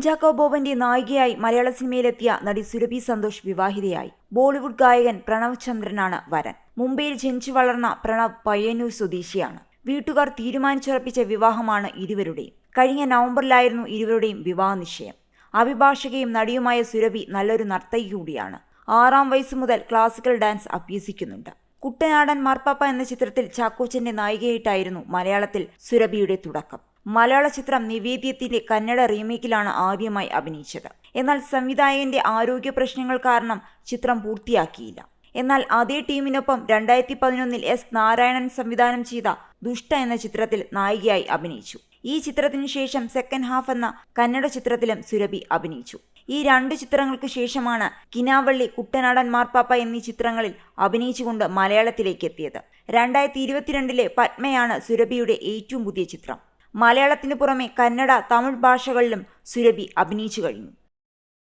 കുഞ്ചാക്കോ ബോബന്റെ നായികയായി മലയാള സിനിമയിലെത്തിയ നടി സുരഭി സന്തോഷ് വിവാഹിതയായി. ബോളിവുഡ് ഗായകൻ പ്രണവ് ചന്ദ്രനാണ് വരൻ. മുംബൈയിൽ ജനിച്ചു വളർന്ന പ്രണവ് പയ്യന്നൂർ സ്വദേശിയാണ്. വീട്ടുകാർ തീരുമാനിച്ചുറപ്പിച്ച വിവാഹമാണ് ഇരുവരുടെയും. കഴിഞ്ഞ നവംബറിലായിരുന്നു ഇരുവരുടെയും വിവാഹ നിശ്ചയം. അഭിഭാഷകയും നടിയുമായ സുരഭി നല്ലൊരു നർത്തകി കൂടിയാണ്. 6-ാം വയസ്സ് മുതൽ ക്ലാസിക്കൽ ഡാൻസ് അഭ്യസിക്കുന്നുണ്ട്. കുട്ടനാടൻ മാർപ്പാപ്പ എന്ന ചിത്രത്തിൽ ചാക്കോച്ചന്റെ നായികയായിട്ടായിരുന്നു മലയാളത്തിൽ സുരഭിയുടെ തുടക്കം. മലയാള ചിത്രം നിവേദ്യത്തിന്റെ കന്നഡ റീമേക്കിലാണ് ആദ്യമായി അഭിനയിച്ചത്. എന്നാൽ സംവിധായകന്റെ ആരോഗ്യ പ്രശ്നങ്ങൾ കാരണം ചിത്രം പൂർത്തിയാക്കിയില്ല. എന്നാൽ അതേ ടീമിനൊപ്പം 2011 എസ് നാരായണൻ സംവിധാനം ചെയ്ത ദുഷ്ട എന്ന ചിത്രത്തിൽ നായികയായി അഭിനയിച്ചു. ഈ ചിത്രത്തിനു ശേഷം സെക്കൻഡ് ഹാഫ് എന്ന കന്നഡ ചിത്രത്തിലും സുരഭി അഭിനയിച്ചു. ഈ 2 ചിത്രങ്ങൾക്ക് ശേഷമാണ് കിനാവള്ളി, കുട്ടനാടൻ മാർപ്പാപ്പ എന്നീ ചിത്രങ്ങളിൽ അഭിനയിച്ചുകൊണ്ട് മലയാളത്തിലേക്ക് എത്തിയത്. 2022 പത്മയാണ് സുരഭിയുടെ ഏറ്റവും പുതിയ ചിത്രം. മലയാളത്തിനു പുറമെ കന്നഡ, തമിഴ് ഭാഷകളിലും സുരഭി അഭിനയിച്ചു കഴിഞ്ഞു.